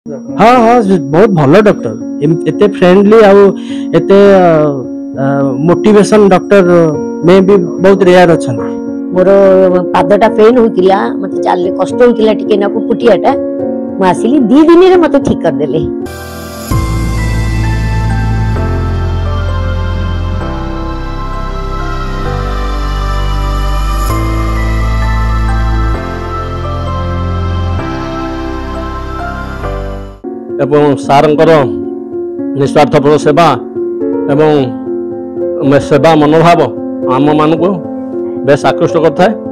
हाँ हाँ बहुत भल डॉक्टर एते फ्रेंडली आउ एते मोटिवेशन डॉक्टर में भी बहुत रेयर अच्छा मोर पादटा पेन होतिला मते चालले कष्ट होतिला टिके ना पुटियाटा मु आसिली 2 दिन रे मते ठीक कर देले। एवं सारंकर निस्वार्थपर सेवा एवं सेवा मनोभाव आम मान को बेस आकृष्ट करता है।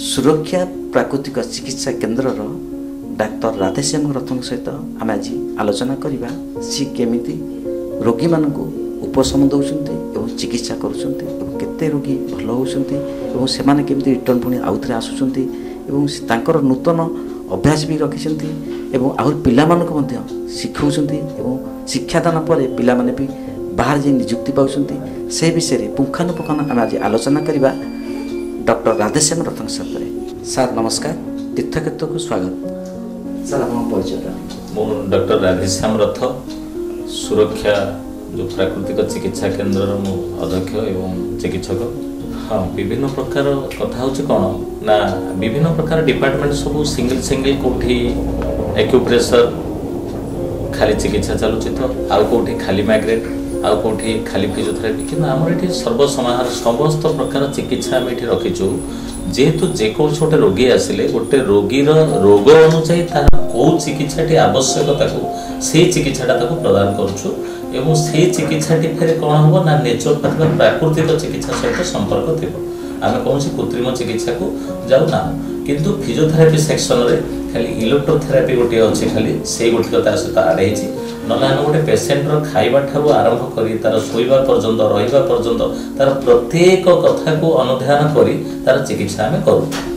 सुरक्षा प्राकृतिक चिकित्सा केन्द्र डाक्तर राधेश्याम रथन सहित आम आज आलोचना करवा सी केमिति रोगी मानक उपशम दौरान चिकित्सा करते रोगी भल होती से रिटर्न पुणी आउ थे आसुँच नूतन अभ्यास भी रखिंट आहर पिला शिखा शिक्षादान पर पिला भी बाहर जा निजुक्ति पाँच से विषय पुंखानुपुंखानु आम आज आलोचना करवा डॉक्टर राधेश्याम रथन सर नमस्कार तीर्थक्षेत्र को स्वागत। सर आप परिचय मो डॉक्टर राधेश्याम रथ सुरक्षा जो प्राकृतिक चिकित्सा केन्द्र मो अध्यक्ष एवं चिकित्सक। हाँ विभिन्न प्रकार कथा हूँ कौन ना विभिन्न प्रकार डिपार्टमेंट सब सिंगल सिंगल कौटी एक्यूप्रेशर खाली चिकित्सा चलुची तो आउ कौटी खाली माइग्रेन आउ कौटी खाली फिजियोथेरापी कि आमर ये सर्वसमाहार समस्त प्रकार चिकित्सा आम ये रखीचु जेहेतु जेको गोटे रोगी आसिले गोटे रोगीर रोग अनुसार तार कौ चिकित्साटी आवश्यकता को से चिकित्साटा प्रदान करुछु एवं से चिकित्साटी फेर कौन हम ना नेचुरोपैथी प्राकृतिक चिकित्सा सहित संपर्क थी आम कौन कृत्रिम चिकित्सा को जाऊ ना किंतु फिजियोथेरापी सेक्शन रे खाली इलेक्ट्रोथेरापी गोटे अच्छे खाली से गोटे सहित आड़ ना आम गोटे पेसेंटर खाइबा ठारू आरंभ करी तार शोइबा पर्यंत रहिबा पर्यंत तार प्रत्येक कथा को अनुध्यान करी तार चिकित्सा आम करूँ।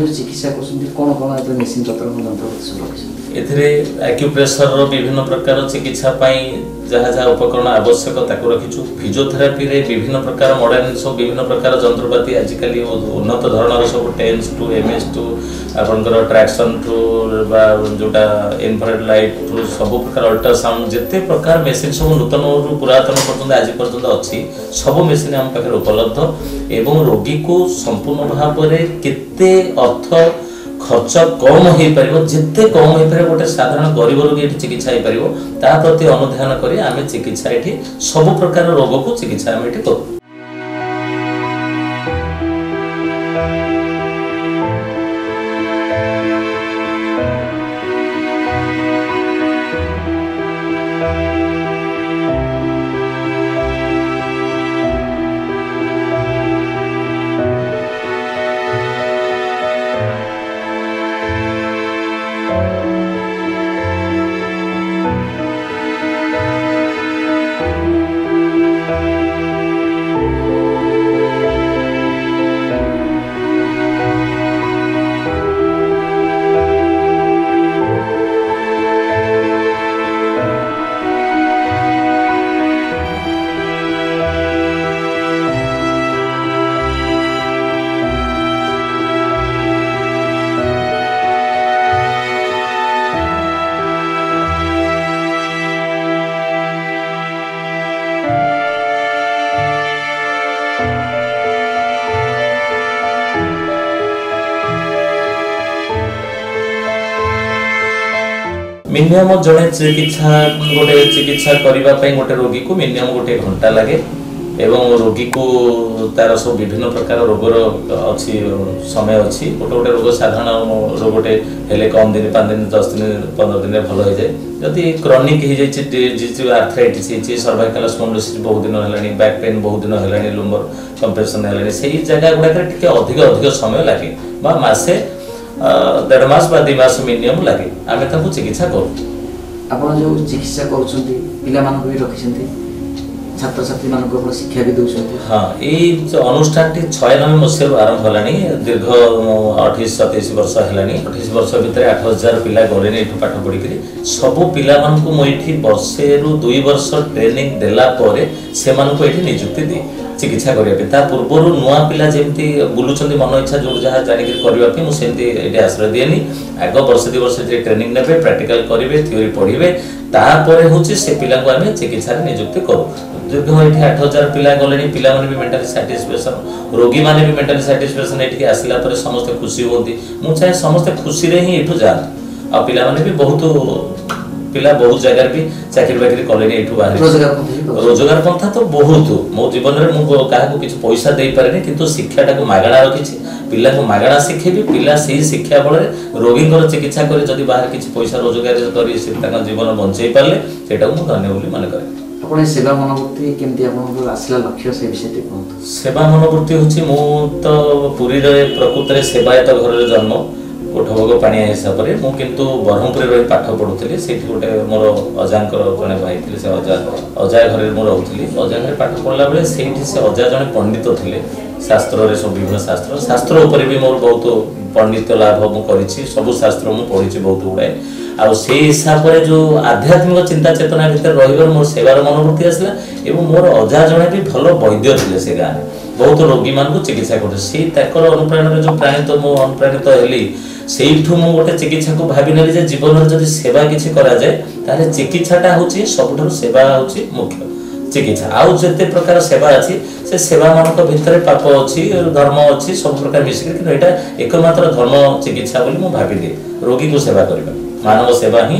चिकित्सा कौन कौन मेसीन पत्र एक्यूप्रेशर विभिन्न प्रकार चिकित्सा जहाँ जहाँ उपकरण आवश्यक रखीचु फिजियोथेरापी रे विभिन्न प्रकार मॉडर्न सब विभिन्न प्रकार जंत्रपाति आजिकल उन्नत धरणर सब टेंस टू एमएस टू आपंकर ट्रैक्शन टू जोटा इन्फ्रारेड लाइट टू सब प्रकार अल्ट्रासाउंड जिते प्रकार मेसीन सब नूतन पुरातन पर्यटन आज पर्यटन अच्छी सब मेसीन आम पाखे उपलब्ध एवं रोगी को संपूर्ण भाव में केते अर्थ खर्च कम हो पार जिते कम हो पारे गोटे साधारण गरीब रोगी ये चिकित्सा हो पार प्रति अनुध्यान करी आम चिकित्सा ये सब प्रकार रोग को चिकित्सा आम ये करूँ। मिनिमम जड़े चिकित्सा करने गोटे रोगी को मिनिमम 1 घंटा लगे एवं रोगी को तार सब विभिन्न प्रकार रोगर अच्छी समय अच्छी गोटे गोटे रोग साधारण रोगटे हेले कम दिन 5 दिन 10 दिन 15 दिन भल हो जाए जदि क्रॉनिक हो जाए आर्थराइटिस सर्वाइकल स्पॉन्डिलोसिस बहुत दिन है बैक पेन बहुत दिन है लुम्बर कंप्रेशन है से जगह गुड़ाक अधिक अधिक समय लगे मासे 1.5 मास 2 मास मिनिमम लगे आम चिकित्सा करूँ आपण जो चिकित्सा करुछंती पिला मानक भी रखिसंती छात्र छात्री मानक आपण शिक्षा भी दउछंती। हां एई अनुष्ठान 96 मसिया आरंभ हलानी दीर्घ 28-27 वर्ष हलानी 28 वर्ष भितर 8000 पिला गले ने पाठ पढ़ी करी सब पिला मानक मो एठी वर्षे रु 2 वर्ष ट्रेनिंग देला परे से मानक एठी नियुक्ति दी चिकित्सा करने पूर्व नुआ पिला जमी बुलूँ मन इच्छा जो जहाँ जानिक करने मुझे आश्रय दिएनि आग वर्ष 2 वर्ष ट्रेनिंग ने प्रैक्टिकल करेंगे थ्योरी पढ़े तापर हूँ से पिला को आम चिकित्सा नियुक्ति करूँ दीर्घ ये 8000 पिला गले पिला भी मेंटली साटिस्फैक्शन रोगी मैंने भी मेंटली साटिस्फैक्शन ये आसला समस्त खुशी होती मुझे चाहे समस्त खुशी रे ही ये जातु आ पिला भी बहुत पिला बहुत जगह भी चाकरी बाकरी कले रोजगार पंथा तो बहुत मो जीवन में मुझे क्या पैसा दे पारे कि शिक्षाटा को मागणा रखी पिला को मागणा शिखेबी पिला से शिक्षा बल रोगी चिकित्सा कर बाहर किसी पैसा रोजगार कर जीवन बंचाई पारे से धन्य बोली मन करे आपण सेवा मनोवृत्ति केमती आपण आसला लक्ष्य से विषय टे कहू सेवा मनोवृत्ति होची मु तो पुरी रे प्रकृत रे सेवायत घर रे जन्म कोठभोग पाणिया हिसाब से मुझे ब्रह्मपुर रही पाठ पढ़ुली से गोटे मोर अजांकर जड़े भाई थे से अजा घर में रोली अजा घर पाठ पढ़ला बेले से अजा जड़े पंडित थे शास्त्र सब विभिन्न शास्त्र उपर भी मोर बहुत पंडित लाभ मुझे सब शास्त्र मुझे पढ़ी बहुत गुड़ाए आ से हिसाब से जो आध्यात्मिक चिंता चेतना भर रही मोर सेवार मनोवृत्ति आसला एवं मोर अजा जड़े भी भल वैद्य थे से गाँव बहुत रोगी मान चिकित्सा कर अनुप्रेरण जो प्राणित मु अनुप्राणित हेली सेठू मु गोटे चिकित्सा को भावी नेली जे जीवन में जदि सेवा किछि करा जाए ताले चिकित्साटा होची सबठो सेवा होची मुख्य चिकित्सा आउ जते प्रकार सेवा अछि से सेवा मानक भितर पाप अछि धर्म अछि सब प्रकार मिसिक कि एटा एकमात्र धर्म चिकित्सा बोली मु भावी दे रोगी को सेवा करबा मानव सेवा ही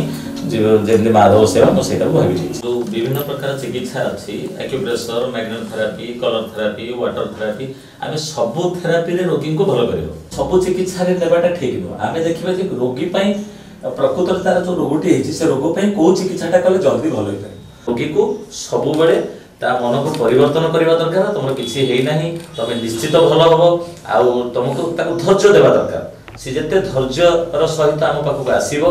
जेमि माधव सेवा मु सेटा भावी दे तो विभिन्न प्रकार चिकित्सा अछि acupressure magnet therapy colour therapy water therapy आमे सब थेरापी रे रोगी को भलो करियो सब चिकित्सा रे लेबाटा ठीक न आमे देखिबा जे रोगी पई प्रकृत तार जो रोगटी है से रोग पई को चिकित्साटा कले जल्दी भलो होय रोगी को सब बेले ता मन को परिवर्तन करबा दरकार तुमर किछि हेई नाही तमे निश्चित भलो हबो आ तुमको ताको धैर्य देबा दरकार से जते धैर्य र सहित आम पाखक आसीबो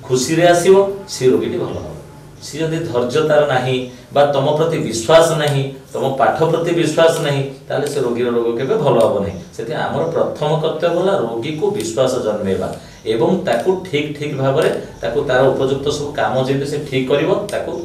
खुशी रे आसीबो से रोगीटी भलो हबो सी यदि धैर्य तार नाही बा तुम प्रति विश्वास नहीं तुम पाठ प्रति विश्वास नहीं ताले से रोगी रोग केबे भलो हबो नहीं सेति हमर प्रथम कर्तव्य होला रोगी को विश्वास जन्मेबा एवं ताकू ठीक ठीक भाव रे ताकू तार उपयुक्त सब काम जे से ठीक करिवो ताकू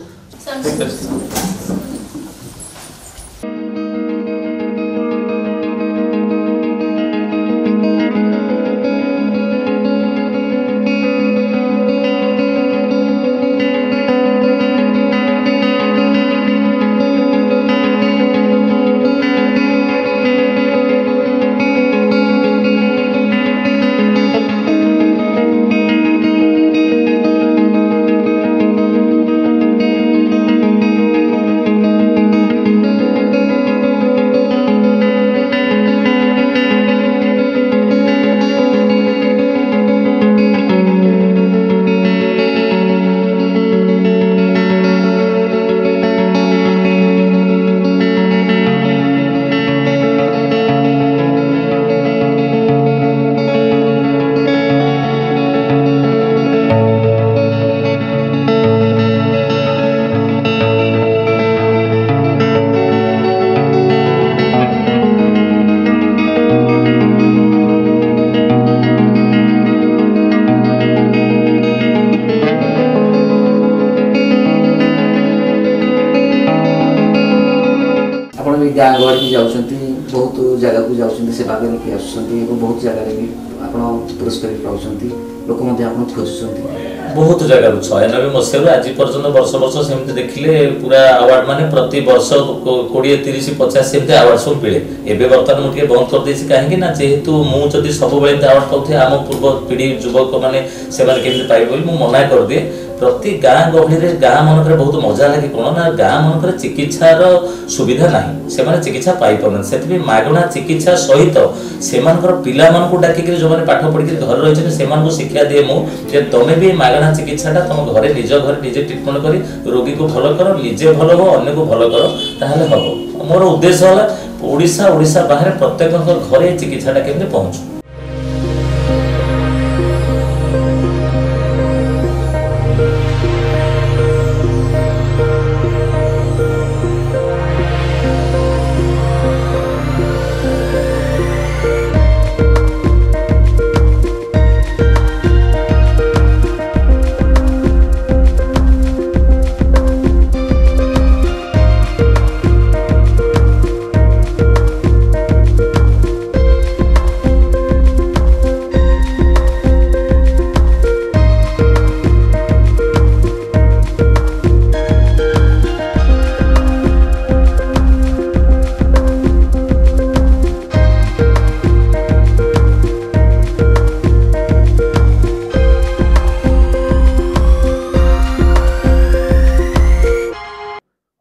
गाँ गहड़ी जाऊँगी बहुत जगह को जाऊँगी सेवा करके आसुँच बहुत जगह भी आप पुरस्कार पाँच लोक खोजुंट बहुत जगह 96 मसीह आज पर्यटन वर्ष वर्ष सेमती देखिले पूरा अवार्ड माने प्रति वर्ष 20 30 50 सेमती अवार्ड सब मिले एबे वर्तमान मुझे बंद कर देछि काहे ना जेहेतु मु जदि सब बेले अवार्ड पाउथे आम पूर्व पीढ़ी युवक माने सेमान केमती पाइबे बोली मु मना कर दिए प्रति गाँ गहली गाँ मनक बहुत मजा लगे कौन ना गाँ मनक चिकित्सार सुविधा ना से चिकित्सा पाई पार से मागणा चिकित्सा सहित से पिला डाकिक जो मैंने पाठ पढ़ी घर रही से शिक्षा दिए मुझे तुम्हें भी मागणा चिकित्साटा तुम घरे निज ट्रिटमेंट कर रोगी को भल कर निजे भल हो अन्य को भल कर ताहले हम मोर उद्देश्य है ओडिशा बाहर प्रत्येक घरे चिकित्साटा केमती पहुँचू।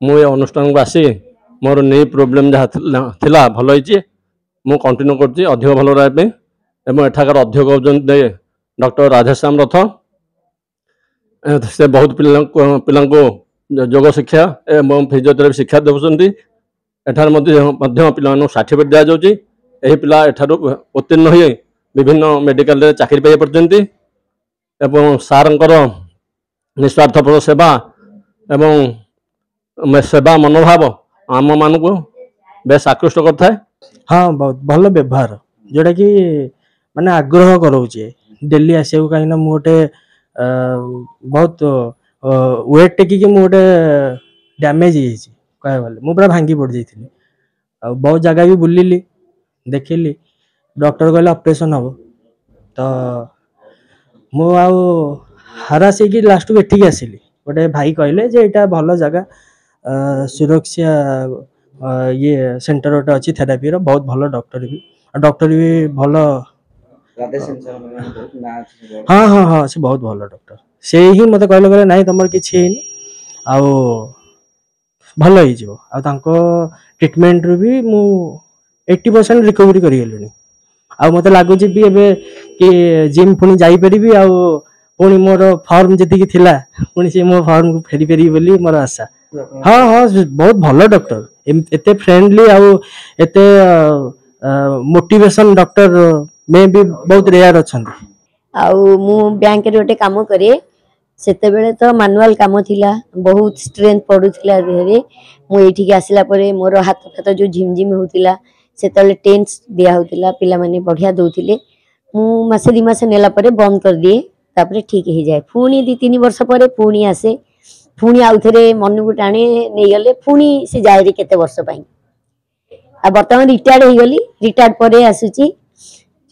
मु ये अनुष्ठान को आसी मोर नहीं प्रोब्लेम जहाँ थिला भल होइए मु कंटिन्यू करछि अधिक भल रहा एवं एठाकार अध्यक्ष होउछन्ते डॉक्टर राधेश्याम रथ से बहुत पिला योग शिक्षा एवं फिजियोथेरापी शिक्षा देउछन्ति एठार मध्य पिला सर्टिफिकेट दिया जाउछि एही पिला एठारु उत्तीर्ण होई विभिन्न मेडिकल रे चाकरी पाई परछन्ति एवं सारंकर निस्वार्थ सेवा एवं सेवा मनोभाव आम मान को बेस आकृष्ट करता है। हाँ बहुत भल व्यवहार जोटा कि माने आग्रह कराऊे डेली आसू कहीं गोटे बहुत वेट टेकिक गोटे डैमेज कह गले पूरा भांगी पड़ जाइए बहुत जगह भी बुलिली देखिली डॉक्टर कहले ऑपरेशन हम तो मु हरास लास्ट को एठिक आसिली गोटे भाई कहले जे एटा भल जगह सुरक्षा ये सेंटर गोटे अच्छी थेरापी बहुत भल डॉक्टर भी भल हाँ हाँ हाँ से बहुत भल डॉक्टर से ही मत कहले ना तुम किसी आउ भल हो ट्रिटमेंट रू भी मु 80% रिकवरी करी आ मत लगुच भी एबे कि जिम पुणी जापरि आ पुणी मोर फॉर्म जी थिला पुणी से मो फॉर्म को फेरी फेरी बोली मोर आशा। हाँ हाँ बहुत भल डॉक्टर एते फ्रेंडली आते मोटिवेशन डॉक्टर में भी बहुत रेयर अच्छा मु बैंक रे गोटे काम करे सेते बेले तो मैनुअल काम थिला बहुत स्ट्रेंथ पड़ुथिला देहरे मु एठी के आसिला परे मोर हाथ फात जो झिमझिम होतिला सेतले टेंस दिया होतिला पिला माने बढ़िया दउथिले मु मासे 2 मास नेला परे बंद कर दिए तापरे ठीक हो जाए पुणी 2-3 वर्ष परे पुणी आसे पुणी आउ थे मन को टाणे नहीं गले पुणी से जाए केते वर्ष पाई आ बर्तमान रिटायर्ड हो गली रिटायर्ड परे आसुची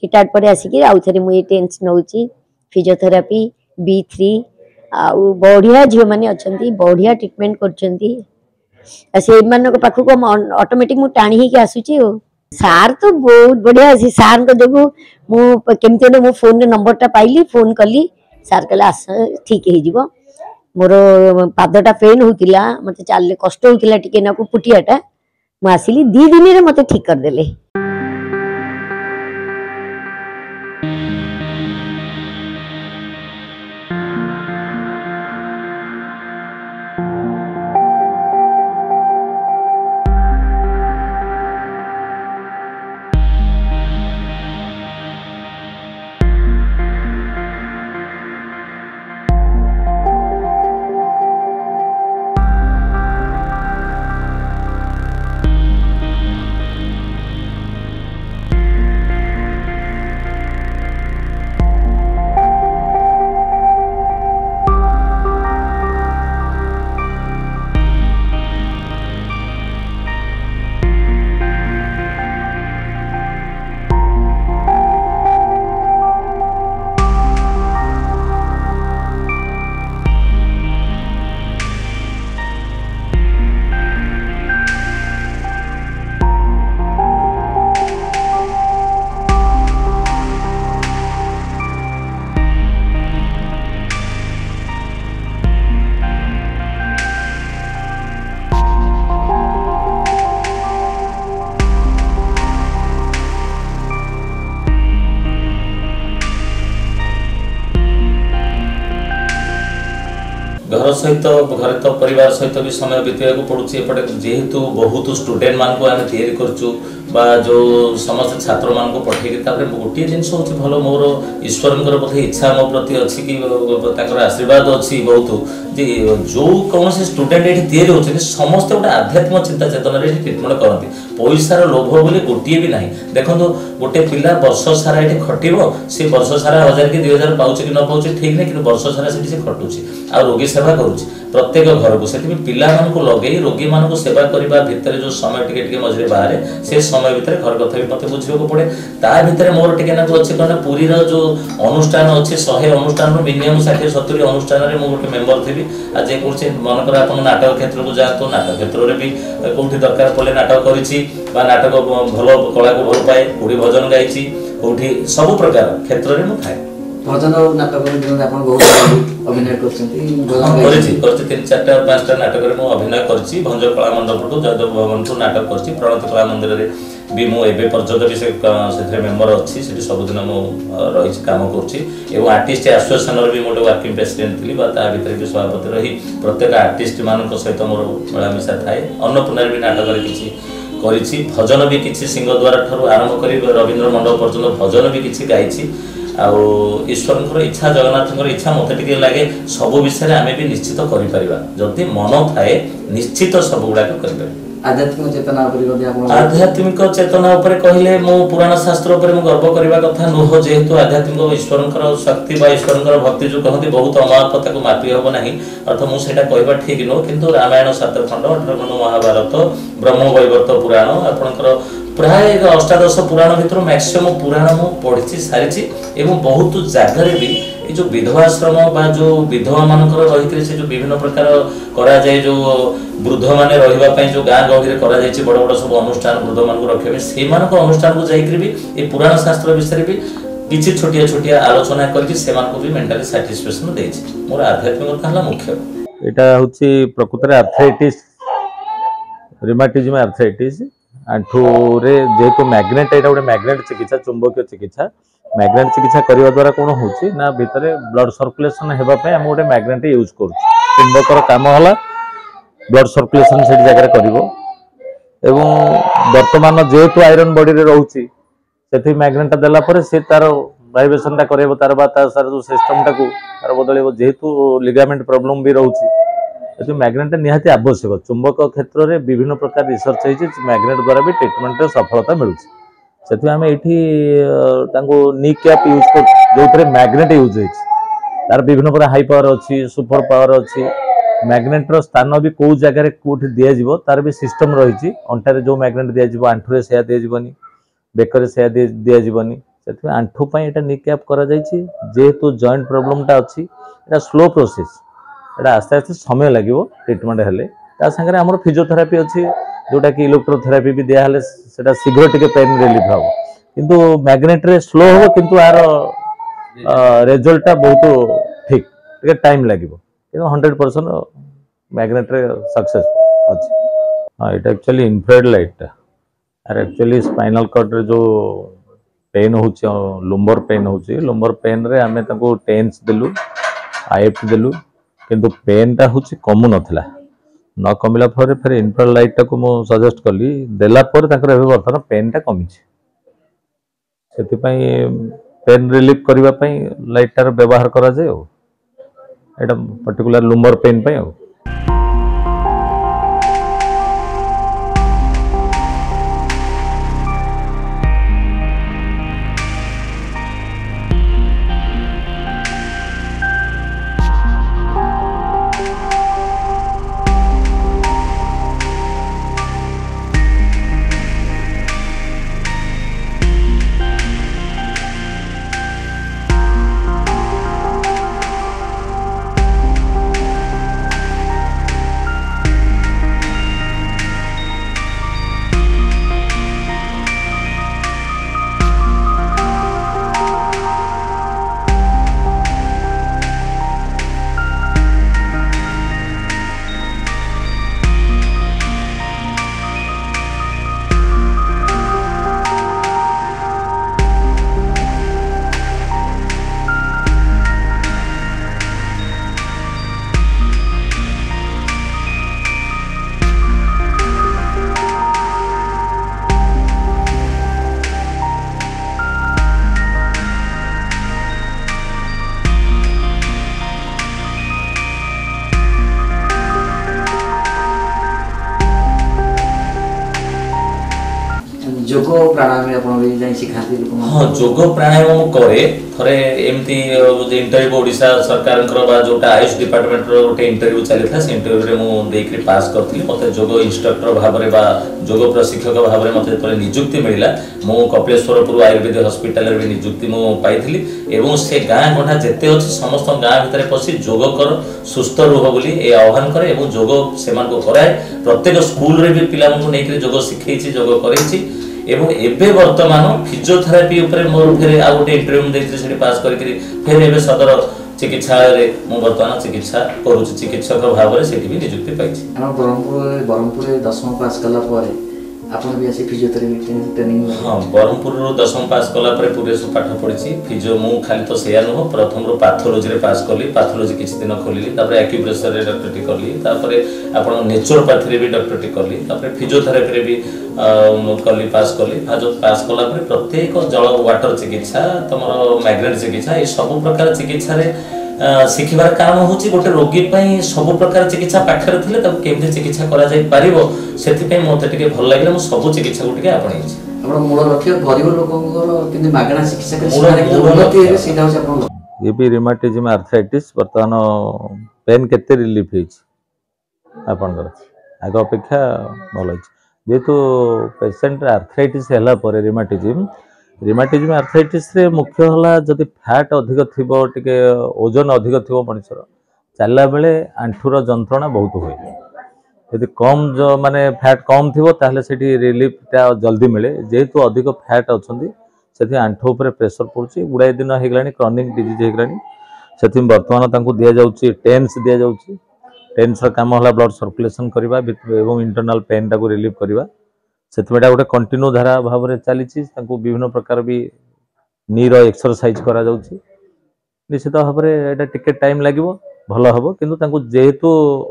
रिटायर्ड परे आसिक आउ थे मुझे टेंस नौची फिजियोथेरापी B3 आउ बढ़िया झील मैंने अच्छा बढ़िया ट्रिटमेंट कर पाखक ऑटोमेटिक मु टाणी ही आसुची सार तो बहुत बढ़िया अच्छी सार जो मुझे मो फोन नंबर टा पाइली फोन कली सार कहले आस ठीक हो मोर पादटा पेन होतिला मते चालले कष्ट होतिला टिके नाकु पुटियाटा मु आसिली 2 दिन रे मते ठीक कर देले। घर सहित घर तो परिवार सहित भी समय बीतवाक पड़ुछि एपटे जेहेतु बहुत स्टूडेंट मान को आमे तैयारी करछु बा जो समस्त छात्र मान को पठेकी तापर गोटे जिनस होछि भलो मोर ईश्वरंकर बोधे इच्छा मो प्रति अछि कि ताकर आशीर्वाद अछि बहुत जे जो कौन से स्टूडेंट एठी तैयारी होछि समस्त गोटे आध्यात्मिक चिंता चेतना रे ट्रीटमेंट करंती पैसार लोभ बोली गोटे भी नहीं देखो गोटे पिला वर्ष सारा ये खटिबो से वर्ष सारा 1000 कि 2000 पाउछ कि न पाउछ ठीक नहीं कि वर्ष सारा से खटुची आ रोगी सेवा करूची प्रत्येक घर को से पिला मान को लगे रोगी मान को सेवा करने भितर जो समय टिके मझे बाहर से समय भितर घर कथा भी मत बुझे पड़े ता भितर मोर टिके ना अच्छे कहना पुरी जो अनुष्ठान अच्छे 100 अनुष्ठान मिनिमम 60-70 अनुष्ठान में गोटे मेम्बर थी आज जेकोसी मनकर आप नाटक क्षेत्र को जातु नाटक क्षेत्र में भी कौटी दरकार पड़े नाटक करी नाटक भल कला को भल पाए कौटी भजन गाई कौटी सब प्रकार क्षेत्र में मुझे भजन और नाटक आप बहुत अभिनय कर 3-4-5टा नाटक में अभिनय कर भंज कला मंडप जयदेव भवन को नाटक कर प्रणति कला मंदिर में भी मुझे पर्यटन भी से मेम्बर अच्छी से सबुदिन मुझे कम कर आर्टिस्ट एसोसिएशन भी मोटे वर्किंग प्रेसिडेंट थी भितर भी सभापति रही प्रत्येक आर्टिस्ट मान सहित मोर मिलामिशा थाए अन्नपूर्णा भी नाटक किसी भजन भी किसी सिंह द्वारा ठार आरंभ कर रवींद्र मंडप पर्यटन भजन भी किसी गाई ईश्वर इच्छा जगन्नाथ इच्छा मत टे लगे सब विषय आम भी निश्चित करि मन थाए निश्चित सब गुड़ाक कर आध्यात्मिक चेतना उपरे कहले मो पुराण शास्त्र उपरे मो गर्व करबा कथा नुह जेहेतु आध्यात्मिक ईश्वरंकर शक्ति बा ईश्वरंकर भक्ति जो कहते बहुत अमाप मापी हम ना अर्थ मुझे कहवा ठीक नुह किंतु रामायण 7 खंड 18 खंड महाभारत ब्रह्म वैवर्त पुराण आपणकर प्राय 18 पुराण भितर मैक्सिमम पुराण मु पढ़ी सारी एवं बहुत जगह भी ये जो विधवाश्रम बा जो विधवा मानकर रही से जो विभिन्न प्रकार करा जाए जो वृद्ध माने रहिबा पई जो गाँ गहरी करा जाय बड़ बड़ सब अनुष्ठान वृद्ध मान को रखे से अनुष्ठान को जाइकरी भी ये पुराण शास्त्र विषय भी किसी छोटिया छोटिया आलोचना करके से मान को भी मेंटली सैटिस्फैक्शन देछि मोर आध्यात्मिकता हला मुख्य एटा होछि प्रकृति आर्थराइटिस रिमाटिज्म आर्थराइटिस आंठू रे जेहेतु मैग्नेट एटा गोटे मैग्नेट चिकित्सा चुंबकीय चिकित्सा मैग्नेट चिकित्सा करने द्वारा कौन होची ना भितर ब्लड सर्कुलेशन हेबापे हम गोटे मैग्नेट यूज कर चुंबकर काम है ब्लड सर्कुलेशन से जगह करिवो एवं वर्तमान जेहेतु आयरन बॉडी रे रहउची सेठी मैग्नेट देला परे से तार वाइब्रेशन टा करेबो तार बा तार सार जो सिस्टम टा को तार बदलेबो जेहेतु लिगामेंट प्रॉब्लम भी रहउची एतो मैग्नेट निहाती आवश्यक चुंबक क्षेत्र में विभिन्न प्रकार रिसर्च होइछि मैग्नेट द्वारा भी ट्रीटमेंट सफलता मिलुछि से आम ये नी कैप यूज कर जो मैग्नेट यूज होर विभिन्न प्रकार हाई पावर अच्छी सुपर पावर अच्छी मैग्नेट स्थान भी कौ जगह कौट दिज्व तार भी सिस्टम रही अंटारे जो मैग्नेट दिज्व आंठू से दिज्वनी बेकर से दिज्वनी से आंठू यहाँ नी कैप कर जेहेतु जॉइंट प्रोब्लेम टा अच्छी स्लो प्रोसेस एटा आस्ते आस्ते समय लगे ट्रीटमेंट हेले सागर आम फिजियोथेरापी अच्छी जोटा कि इलेक्ट्रोथेरापी भी दिया सेटा शीघ्र टिके पेन रिलीफ हम किंतु मैग्नेट रे स्लो हो किंतु आर रिजल्ट बहुत ठीक टिके टाइम लगिवो किंतु 100% मैग्नेट रे सक्सेस अछि हां एटा एक्चुअली इंफ्रारेड लाइट टा आर एक्चुअली स्पाइनल कॉर्ड रे जो पेन होची लंबर पेन रे हमें ताको टेंस देलु आईएफ देलु किंतु पेन टा होची कमु नथला न कमिला फरे फिर इंफ्रारेड लाइट टा को मो सजेस्ट कली देला पर ताकर एबे वर्तमान पेन टा कमी छे सेति पई पेन रिलीफ करबा पई लाइट टार व्यवहार करा जाय एटा पर्टिकुलर लंबर पेन पई ଯୋଗ ପ୍ରାଣାୟାମ ଆପଣ ବି ଯାଇ ଶିଖାନ୍ତି ଲୋକମାନଙ୍କୁ? हाँ जोग प्राणायाम मु करे थरे एमती इंटरव्यू ओडिशा सरकार बा जोटा आयुष डिपार्टमेंट रो गोटे इंटरव्यू चली था से इंटरव्यू रे मु देकरी पास करथि मते जोग इंस्ट्रक्टर भाबरे बा जोग प्रशिक्षक भाबरे मते तले नियुक्ति मिलिला मु कपिलेश्वरपुर आयुर्वेदिक हॉस्पिटल रे भी नियुक्ति मु पाइथिली एवं से गां गंढा जेते अछि समस्त गां भितरे पसी जोग कर सुस्थ रुह बोली ए आह्वान करे एवं जोग सेमान को कराए प्रत्येक स्कूल रे भी पिला मु नेकरी जोग सिखैछि जोग करैछि एवं एबे वर्तमान फिजियोथेरापी ऊपर मोर फेरे आ गोटे इंटरव्यू देछि सेठी पास करके फेर एबे सदर चिकित्सालय रे मु वर्तमान चिकित्सा करूछि चिकित्सक भाव रे सेठी भी नियुक्ति पाइछि। हम बरहमपुर 10वीं पास कला परे आपण भी आसी फिजियोथेरापी ट्रेनिंग? हाँ बरहमपुर 10वीं पास कला परे पूरे सब पाठ पढिछि फिजियो मु खाली तो सेया न प्रथम रो पाथोलॉजी रे पास करली पाथोलॉजी किछि दिन खोलिली तापर एक्यूप्रेशर रे डॉक्टरटी करली तापर आपण नेचुरोपैथी रे भी डॉक्टरटी करली तापर फिजियोथेरापी रे भी करली पास करली पास कला परे प्रत्येक जल वाटर चिकित्सा तमरो माइग्रेन चिकित्सा ए सब प्रकार चिकित्सा रे शिखिबार कारण होची गोटे रोगी पई सब प्रकार चिकित्सा पाखरे थिले तब केमि चिकित्सा करा जाय पारिबो सेति पई मोते टिके भल लागले मु सब चिकित्सा को टिके आपणैछि। आपण मूल लक्ष्य गरीब लोकंकर किंतु मागणा चिकित्सा करे सिमाने किंतु उन्नति हे सेटा होची आपण ये भी रिमाटिज्म आर्थराइटिस वर्तमान पेन केते रिलीफ होइछि आपनकर आग अपेक्षा भल होइछि जेतु पेशेंट आर्थराइटिस हैला परे रिमाटिज्म आर्थराइटिस रे मुख्य हला जदि फैट अधिक थिबो टिके ओजन अधिक थिबो मनुष्यर चलला बेले आंठुर जंत्रणा बहुत हुए यदि कम जो माने फैट कम थिबो ताहले सेठी रिलीफ ता जल्दी मिले जेतु अधिक फैट अछंदी सेठी आंठु ऊपर प्रेशर पड़ुची गुडाई दिन हेगलानी क्रॉनिक डिजीज हेगलानी सेठी वर्तमान तांको दिया जाउची टेंस दिया जाउची टेंस काम हला ब्लड सर्कुलेशन करबा एवं इंटरनल पेन टाको रिलीफ करबा सेतबेटा गोटे कंटिन्यू धारा भाव में चली विभिन्न प्रकार भी नीर एक्सरसाइज करा जाउची निश्चित भाव में टिके टाइम लगे भल हम किंतु जेहेतु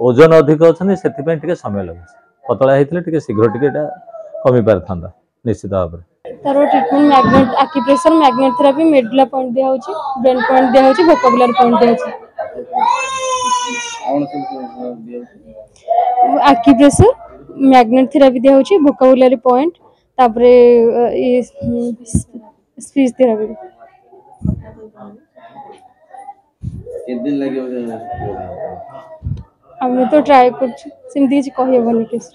ओजन अधिक अच्छे से समय लगे पतला होते टिके शीघ्र टिके कमी पार था निश्चित भाव में तार treatment magnet acupressure magnet therapy medulla point दिया होची ब्रेन पॉइंट दिया होची वोकाबुलरी पॉइंट दिया होची एक्यूप्रेशर मैग्नेट थेरेपी दिया होची वोकाबुलरी पॉइंट तापरे ये स्पीच थेरेपी कितने लगे हमें तो ट्राई कर सिमती किसी कही हेबनी केस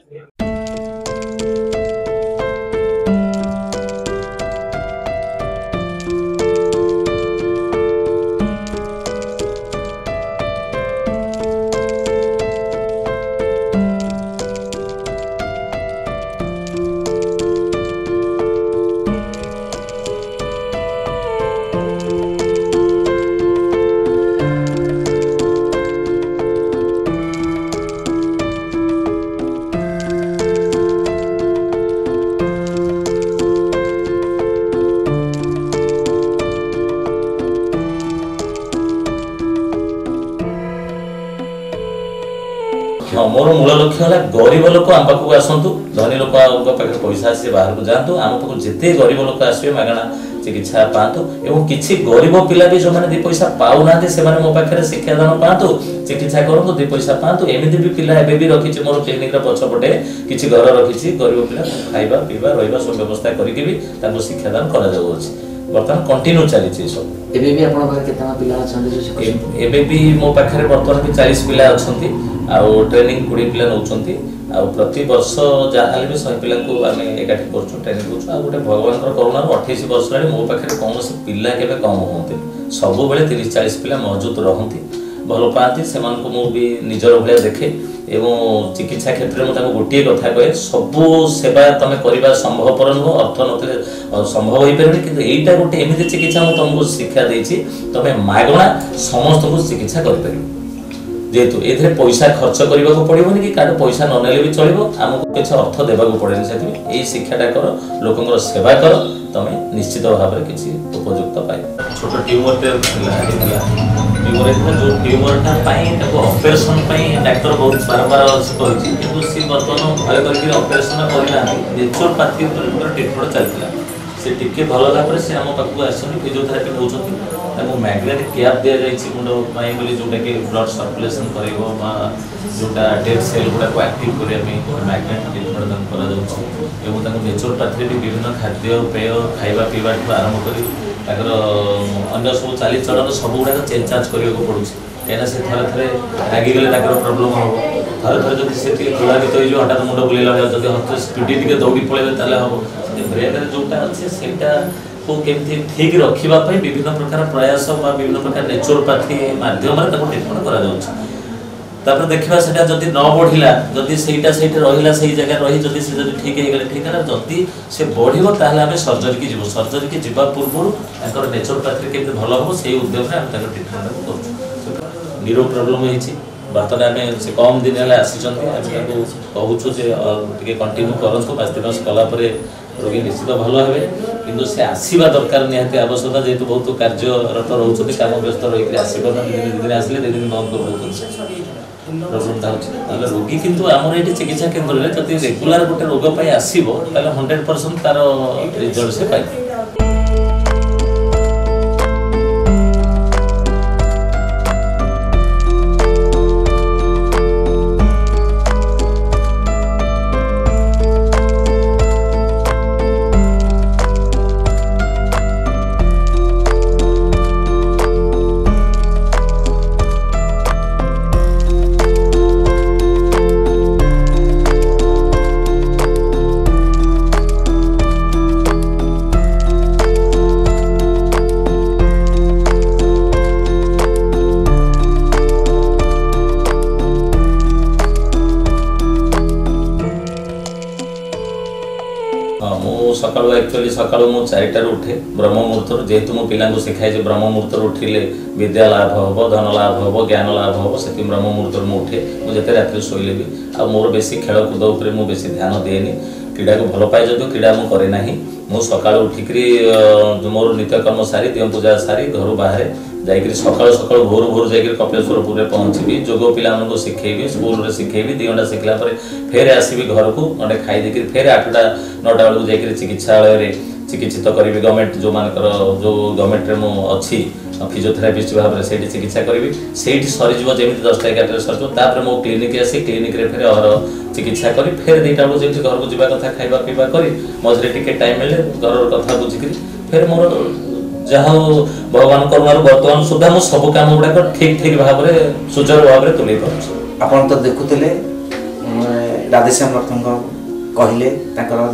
हाँ मोर मूल लक्ष्य है गरीब लोक आम पाखक आसतु धनी लोक पाखे पैसा आसी बाहर को जातु आम पाखक जिते गरीब लोक आसवे मागणा चिकित्सा पातु एवं किसी गरीब पिला भी जो मैंने 2 पैसा पाऊना से मो पाखे शिक्षादान पातु चिकित्सा करूँ 2 पैसा पातु एमती भी पिला एबे भी रखी मोर क्लिनिक पछपटे किसी घर रखी गरीब पिला खाइबा पीवा रहिबा सब व्यवस्था करके भी शिक्षादान करा जाउछि बर्तमान कंटिन्यू चली सब एबे भी आपण पाखे केतना पिला अछन एबे भी मो पाखे बर्तमान भी 40 पिला अछंती आउ ट्रेनिंग 20 पिला नउछंती आउ प्रति वर्ष जाहाले भी 100 पिला को आमे एकाठी करछु ट्रेनिंग करछु आ गोटे भगवान करुणा 28 वर्ष रे मो पाखे कौन पिला केबे कम होंते सब बेले 30-40 पिला मौजूद रहंती भल पाती से मु भी निजर भाया देखे एवं चिकित्सा क्षेत्र में गोटे कथा कहे सबू सेवा तुम करवा संभवपर नुह अर्थ न संभव हो पारे कि यहीटा गोटे एमती चिकित्सा मुझे तुमको शिक्षा देती तुम मागणा समस्त को चिकित्सा कर जेहेतु ये पैसा खर्च करने को पड़ोनी कि क्या पैसा न नेले भी चलो आमको किसी अर्थ देवाक पड़े से शिक्षाटा कर लोक सेवा कर तुम निश्चित भाव में किसी उपयुक्त पाए छोट ट्यूमर ट्यूमर जो ट्यूमरटा ऑपरेशन डाक्टर बहुत बारंबार कही सी बर्तमान भय करके ऑपरेशन करना नेचुरोपैथी ट्रिटमेंट चलता से टिके भल है आम पाखक आस फिजियोथेरापी नौ मैग्नेटिक कैप दिया जाइए मुंड बोली जोटा कि ब्लड सर्कुलेशन कर जोटा डेड सेल गुड़ा को एक्टिव करने मैग्नेट ट्रिटमेंट कर नेचुरोपैथी विभिन्न खाद्य पेय खाଇବା पीवा आरंभ कर अन्य सब चालीचलन सब गुड़ाक चेंज चार्ज करने पड़ू कहीं से थे थे रागिगले प्रोब्लेम हम थे थे जब से प्रभावित हो हठात मुंड बुलेगा जब हस्त स्पीड टे दौड़ी पड़े हम ब्रेन जोटा अच्छे से को केमती ठीक रखापी विभिन्न प्रकार प्रयास विभिन्न प्रकार नेचुरोपैथी मध्यम ट्रिटमेंट कर देखा से जदि न बढ़ला जदि सेटा रहा से जगह रही जदि से ठीक है ठीक है जदि से बढ़ो ताल सर्जरी की जीव सर्जरी की जीवा पूर्व नेचुरोपैथी केमती भल हम से उद्यम ट्रिटमेंट कर नीरो प्रोब्लेम होती बर्तमान आम से कम दिन है आसी कहूँ कंटिन्यू करूँ 5 मास कलापर रोगी निश्चित भल हे कि से आसवा दरकार निहाती आवश्यकता जेहेतु बहुत कार्यरत रोच कम व्यस्त रही आसपार दिन आसिले 2 दिन बंद कर प्रोब्लेमटा हो रोगी किंतु आमर ये चिकित्सा केन्द्र में जब रेगुलर गोटे रोग पर आसो 100% तार रिजल्ट से पाई सका एक्चुअली सका मु 4टार उठे ब्रह्म मुहूर्त जेहेतु मो पिला शिखाई ब्रह्म मुहूर्त उठिले विद्या लाभ हम धन लाभ हम ज्ञान लाभ हम से ब्रह्म मुहूर्त में उठे मुझे रात शोले भी आ मोर बेसी खेलकूद उपर मुझे बेसी ध्यान दिएनि क्रीड़ा को भल पाए जदिव क्रीड़ा मुझे करे ना मु सका उठिक मोर नित्यकर्म सारी दिव पूजा सारी घर बाहर जाकर सका सका भोर भोर जा कपिलेश्वरपुर में पहुँची जोग पिला शिखेबी स्कूल में शिखेबी 2 घंटा शिखला फेर आसबि घर को गंडे खाई देकर फेर 8टा 9टा बेलू जा चिकित्सालय चिकित्सित करी गवर्नमेंट जो मानकर जो गवर्नमेंट रे अच्छी फिजियोथेरापिस्ट भाव में से चिकित्सा करी से सरीज जमी 10टा 11टा सर मो क्लिनिक आसी क्लिनिक रे फिर अहर चिकित्सा करी फेर 2टा बेलू जमी घर को जावा कथा खाଇବା पीवा करी मझे टिके टाइम मिले घर कथा बुझिक फिर मोर जहाँ भगवान करुणार बर्तमान सुधा मो सब काम गुड़ाक ठीक ठीक भाव में सुचारू भाव में तुले आपण तो देखुले राधेश्याम रथ कहले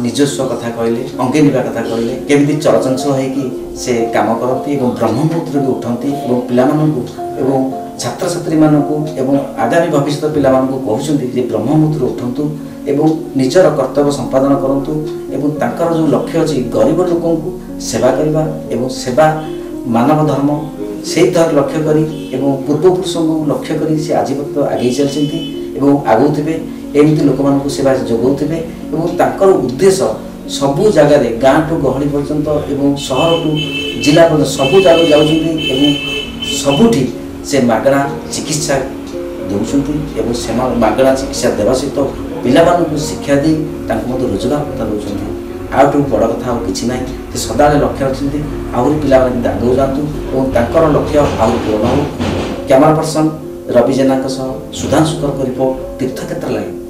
निजस्व कथा कहले अंगे निवा कथा कहले केमती चलचंचल होगी से काम करती ब्रह्म मुहूर्त भी उठती पिला छात्र छात्री मानू आगामी भविष्य पिला कहते ब्रह्म मुहूर्त उठतु एवं निजर कर्तव्य संपादन करूँ एवं जो लक्ष्य अच्छी गरीब लोक सेवा करवा एवं सेवा मानव धर्म से लक्ष्य करी पूर्वपुरुष को लक्ष्य करी से आज आगे चलती आगुवे एमती लोक मान सेवा जोगाउे और उद्देश्य सबू जगार गाँ टू गहली पर्यंत सहर टू जिला पर्यंत सबू जगह जाऊँ सबुठी से मागणा चिकित्सा दौरान से मागणा चिकित्सा देवा सहित पिला शिक्षा दी रोजगार पता दूसरी आउट बड़ कथा कि ना सदा लक्ष्य रखते आहरी पिला आगे जातु और लक्ष्य आहरी पूर्ण हो। कैमरा पर्सन रवि जेना सुधांशुकर रिपोर्ट तीर्थक्षेत्र लगे।